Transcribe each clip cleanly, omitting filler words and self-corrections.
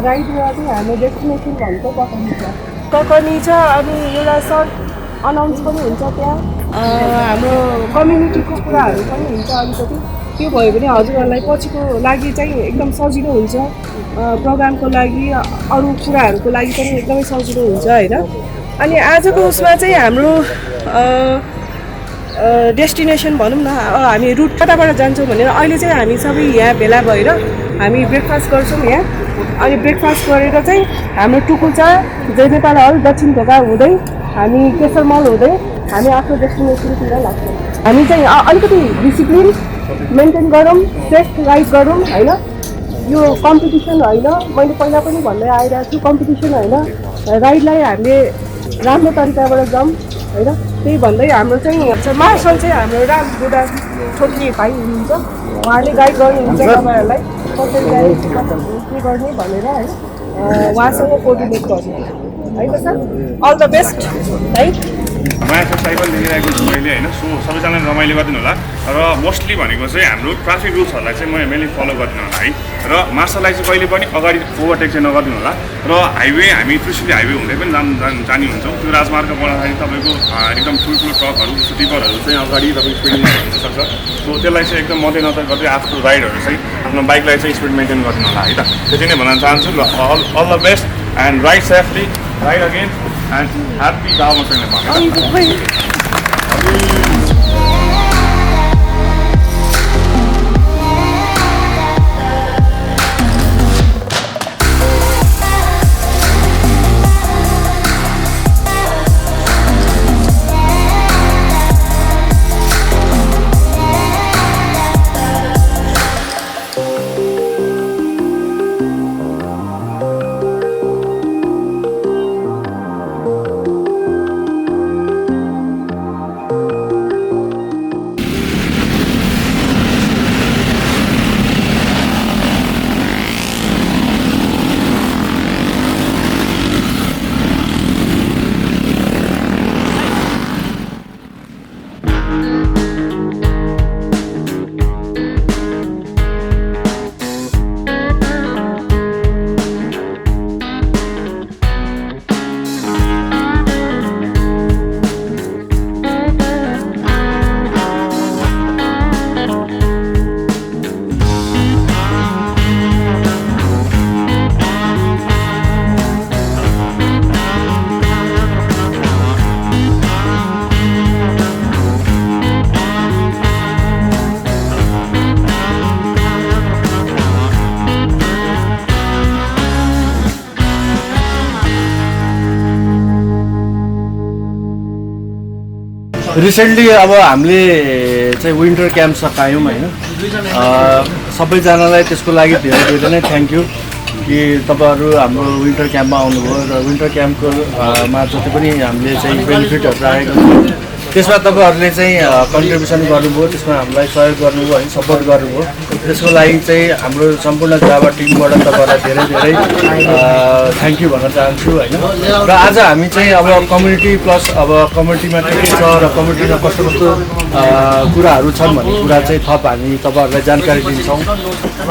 राइडमा चाहिँ हाम्रो डेस्टिनेसन भनेको kakani छ अनि एउटा सर्ट अनाउन्स पनि हुन्छ त्यहाँ हाम्रो कम्युनिटीको कुराहरू पनि हुन्छ अलिकति त्यो भयो भने हजुरहरूलाई पछिको लागि चाहिँ एकदम सजिलो हुन्छ प्रोग्रामको लागि अरू कुराहरूको लागि पनि एकदमै सजिलो हुन्छ होइन अनि आजको उसमा चाहिँ हाम्रो डेस्टिनेसन भनौँ न हामी रुट कताबाट जान्छौँ भनेर अहिले चाहिँ हामी सबै यहाँ भेला भएर हामी ब्रेकफास्ट गर्छौँ यहाँ अनि ब्रेकफास्ट गरेर चाहिँ हाम्रो टुकुचा जय नेपाल हल दक्षिण ढोका हुँदै हामी केशर मल हुँदै हामी आफ्नो डेस्टिनेसनतिर लाग्छौँ हामी चाहिँ अलिकति डिसिप्लिन मेन्टेन गरौँ सेफ राइड गरौँ होइन यो कम्पिटिसन होइन मैले पहिला पनि भन्दै आइरहेको छु कम्पिटिसन होइन राइडलाई हामीले राम्रो तरिकाबाट जाउँ होइन त्यही भन्दै हाम्रो चाहिँ मार्सल चाहिँ हाम्रो राम बुढा छोड्ने भाइ हुनुहुन्छ उहाँले गाइड गर्नुहुन्छ तपाईँहरूलाई कसरी गाइड के गर्ने भनेर है उहाँसँग कोर्डिनेट गर्नु है त सर अल द बेस्ट है मार्सल साइकल देखिरहेको छु मैले होइन सो सबैजनाले रमाइलो गरिदिनु होला र मोस्टली भनेको चाहिँ हाम्रो ट्राफिक रुल्सहरूलाई चाहिँ मैले फलो गरिदिनु होला है र मार्सललाई चाहिँ कहिले पनि अगाडि ओभरटेक चाहिँ नगरिदिनु होला र हाइवे हामी त्रिशुली हाइवे हुँदै पनि जाने हुन्छौँ त्यो राजमार्ग बढ्दाखेरि तपाईँको एकदम ठुल्ठुलो ट्रकहरू जस्तो टिपरहरू चाहिँ अगाडि तपाईँको स्पिडमा हुनसक्छ सो त्यसलाई चाहिँ एकदम मध्यनजर गर्दै आफ्नो राइडहरू चाहिँ आफ्नो बाइकलाई चाहिँ स्पिड मेन्टेन गरिदिनु होला है त त्यति नै भन्न चाहन्छु ल all the best and ride safely ride again and happy Jawa recently अब हामीले चाहिँ विन्टर क्याम्प सकायौँ होइन सबैजनालाई त्यसको लागि धेरै धेरै नै थ्याङ्क यू कि तपाईँहरू हाम्रो विन्टर क्याम्पमा आउनुभयो र विन्टर क्याम्पको मा जति पनि हामीले चाहिँ बेनिफिटहरू राखेको छ त्यसमा तपाईँहरूले चाहिँ कन्ट्रिब्युसन गर्नुभयो त्यसमा हामीलाई सहयोग गर्नुभयो होइन सपोर्ट गर्नुभयो त्यसको लागि चाहिँ हाम्रो सम्पूर्ण जावा टिमबाट तपाईँहरूलाई धेरै धेरै थ्याङ्क यू भन्न चाहन्छु होइन र आज हामी चाहिँ अब कम्युनिटी प्लस अब कम्युनिटीमा के छ र कम्युनिटीमा कस्तो कस्तो कुराहरू छन् भन्ने कुरा चाहिँ थप हामी तपाईँहरूलाई जानकारी दिन्छौँ।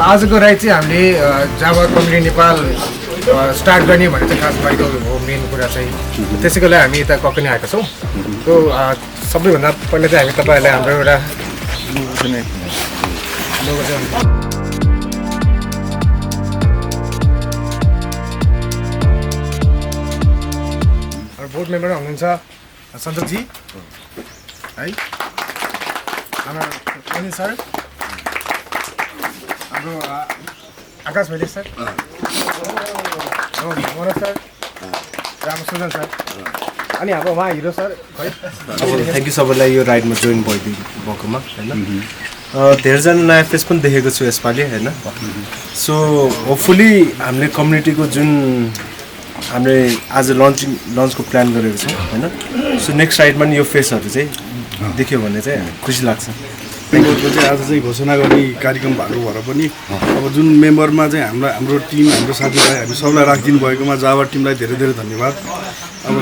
आजको राइड चाहिँ हामीले जावा कम्युनिटी नेपाल स्टार्ट गर्ने भने चाहिँ खास भएको हो मेन कुरा चाहिँ त्यसैको लागि हामी यता ककनी आएका छौँ। त्यो सबैभन्दा पहिला चाहिँ हामी तपाईँहरूलाई हाम्रो एउटा बोर्ड मेम्बर हुनुहुन्छ सन्तोषजी है अनिल सर हाम्रो आकाश भैले सर मनोज सर रामसुजन सर अनि अब उहाँ हिरो सर है थ्याङ्क यू सबैलाई यो राइडमा जोइन भएकोमा होइन धेरैजना नयाँ फेस पनि देखेको छु यसपालि होइन सो होपफुली हामीले कम्युनिटीको जुन हामीले आज लन्चको प्लान गरेको छौँ होइन सो नेक्स्ट राइडमा नि यो फेसहरू चाहिँ देख्यो भने चाहिँ खुसी लाग्छ। बोर्डको चाहिँ आज चाहिँ घोषणा गर्ने कार्यक्रम भएको भएर पनि अब जुन मेम्बरमा चाहिँ हाम्रो टिम हाम्रो साथीभाइ हामी सबलाई राखिदिनु भएकोमा जावा टिमलाई धेरै धेरै धन्यवाद। अब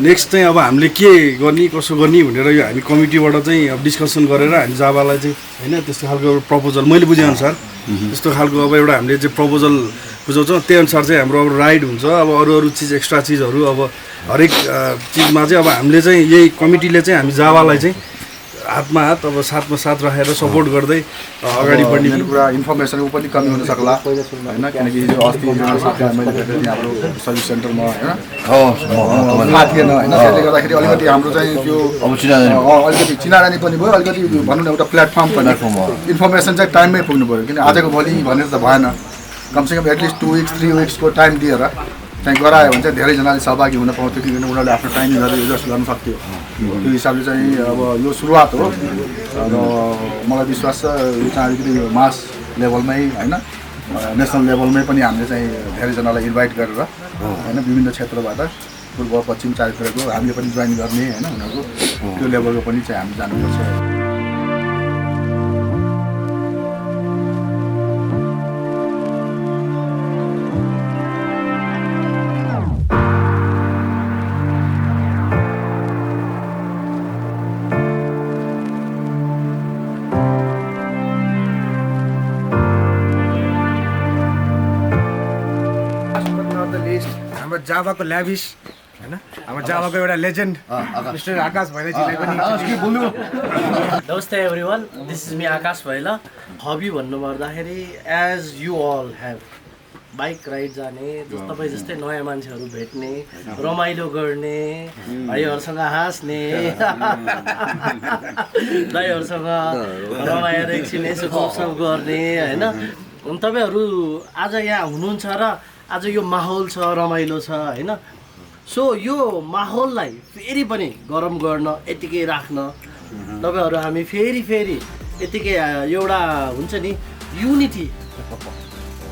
नेक्स्ट चाहिँ अब हामीले के गर्ने कसो गर्ने भनेर यो हामी कमिटीबाट चाहिँ अब डिस्कसन गरेर हामी जावालाई चाहिँ होइन त्यस्तो खालको प्रपोजल मैले बुझेअनुसार त्यस्तो खालको अब एउटा हामीले चाहिँ प्रपोजलको बुझाउँछौँ त्यही अनुसार चाहिँ हाम्रो अब राइड हुन्छ अब अरू चिज एक्स्ट्रा चिजहरू अब हरेक चिजमा चाहिँ अब हामीले चाहिँ यही कमिटीले चाहिँ हामी जावालाई चाहिँ हातमा हात अब साथमा साथ राखेर सपोर्ट गर्दै अगाडि बढ्ने पुरा इन्फर्मेसन पनि कमी हुन सक्ला होइन किनकि यो अस्ति साथीलाई मैले भेटेँ त्यहाँ हाम्रो सर्भिस सेन्टरमा होइन थाहा थिएन होइन त्यसले गर्दाखेरि अलिकति हाम्रो चाहिँ त्यो अलिकति चिनाजानी पनि भयो अलिकति भनौँ न एउटा प्लेटफर्म पनि इन्फर्मेसन चाहिँ टाइममै पुग्नु पऱ्यो किन आजको भोलि भनेर त भएन कमसेकम एटलिस्ट 2 weeks 3 weeksको टाइम दिएर चाहिँ गरायो भने चाहिँ धेरैजनाले सहभागी हुन पाउँथ्यो किनभने उनीहरूले आफ्नो टाइम लिएर एडजस्ट गर्न सक्थ्यो त्यो हिसाबले चाहिँ अब यो सुरुवात हो र मलाई विश्वास छ यो चाहिँ अलिकति मास लेभलमै होइन नेसनल लेभलमै पनि हामीले चाहिँ धेरैजनालाई इन्भाइट गरेर होइन विभिन्न क्षेत्रबाट पूर्व पश्चिम चारैतिरको हामीले पनि जोइन गर्ने होइन उनीहरूको त्यो लेभलको पनि चाहिँ हामी जानुपर्छ जावाको ल्याभिस होइन हाम्रो जावाको एउटा लेजेन्ड मिस्टर आकाश भैलाजीलाई पनि नमस्ते everyone this is me Aakash Bhaila hobby भन्नुपर्दाखेरि as you all have bike ride जाने तपाईँ जस्तै नयाँ मान्छेहरू भेट्ने रमाइलो गर्ने भाइहरूसँग हाँस्ने दाइहरूसँग रमाएर एकछिन यसो गफसफ गर्ने होइन तपाईँहरू आज यहाँ हुनुहुन्छ र आज यो माहौल छ रमाइलो छ होइन सो यो माहौललाई फेरि पनि गरम गर्न यतिकै राख्न तपाईँहरू हामी फेरि यतिकै एउटा हुन्छ नि युनिटी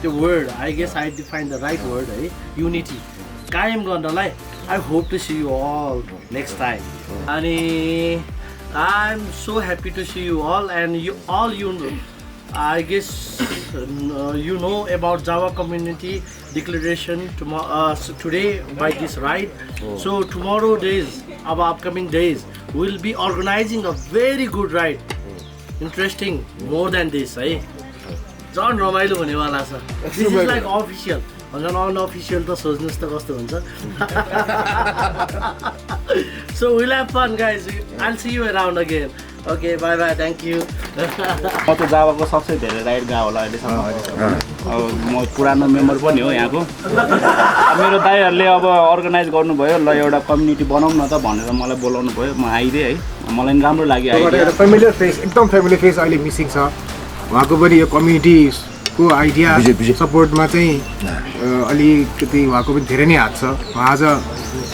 त्यो word I guess I define the right word है युनिटी कायम गर्नलाई I hope to see you all next time अनि I am so happy to see you all and you all you I guess you know about Jawa Community Declaration today by this ride. So tomorrow days, our upcoming days, we'll be organizing a very good ride. Interesting, more than this, eh? John Romailo हुनेवाला छ. This is like official. झन् unofficial त सोच्नुहोस् त कस्तो हुन्छ. So we'll have fun, guys. I'll see you around again. Okay, bye bye. Thank you. म त जावाको सबसे धेरै राइड गएको होला अहिलेसम्म अब म पुरानो मेम्बर पनि हो यहाँको मेरो दाइहरूले अब अर्गनाइज गर्नुभयो ल एउटा कम्युनिटी बनाउँ न त भनेर मलाई बोलाउनु भयो म आइदिएँ है मलाई पनि राम्रो लाग्यो एउटा फ्यामिलियर फेस एकदम फ्यामिली फेस अहिले मिसिङ छ उहाँको पनि यो कम्युनिटीको आइडिया सपोर्टमा चाहिँ अलिकति उहाँको पनि धेरै नै हात छ उहाँ आज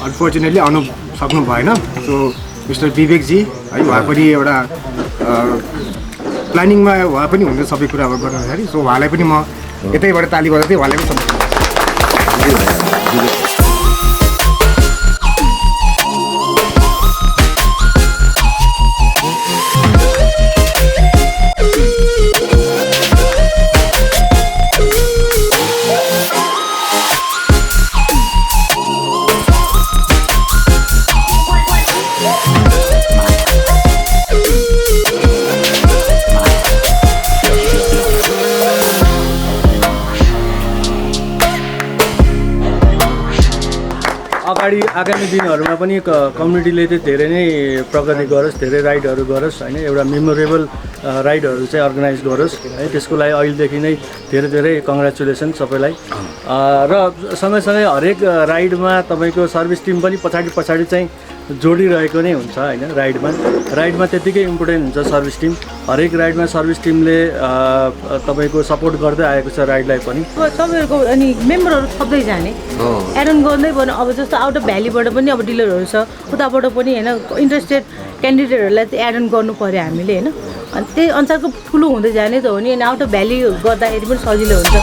अनफर्चुनेटली आउनु सक्नु भएन सो मिस्टर विवेकजी है उहाँ पनि एउटा प्लानिङमा उहाँ पनि हुन्छ सबै कुरा अब गर्दाखेरि सो उहाँलाई पनि म यतैबाट ताली बजाउँदै उहाँलाई पनि अगाडि आगामी दिनहरूमा पनि कम्युनिटीले चाहिँ धेरै नै प्रगति गरोस् धेरै राइडहरू गरोस् होइन एउटा मेमोरेबल राइडहरू चाहिँ अर्गनाइज गरोस् है त्यसको लागि अहिलेदेखि नै धेरै धेरै कङ्ग्रेचुलेसन सबैलाई र सँगसँगै हरेक राइडमा तपाईँको सर्भिस टिम पनि पछाडि चाहिँ जोडिरहेको नै हुन्छ होइन राइडमा त्यतिकै इम्पोर्टेन्ट हुन्छ सर्भिस टिम हरेक राइडमा सर्भिस टिमले तपाईँको सपोर्ट गर्दै आएको छ राइडलाई पनि तपाईँहरूको अनि मेम्बरहरू थप्दै जाने एडन गर्दै भने अब जस्तो आउट अफ भ्यालीबाट पनि अब डिलरहरू छ उताबाट पनि होइन इन्ट्रेस्टेड क्यान्डिडेटहरूलाई चाहिँ एडन गर्नु पऱ्यो हामीले होइन अनि त्यही अनुसारको ठुलो हुँदै जाने त हो नि अनि आउट अफ भ्याली गर्दाखेरि पनि सजिलो हुन्छ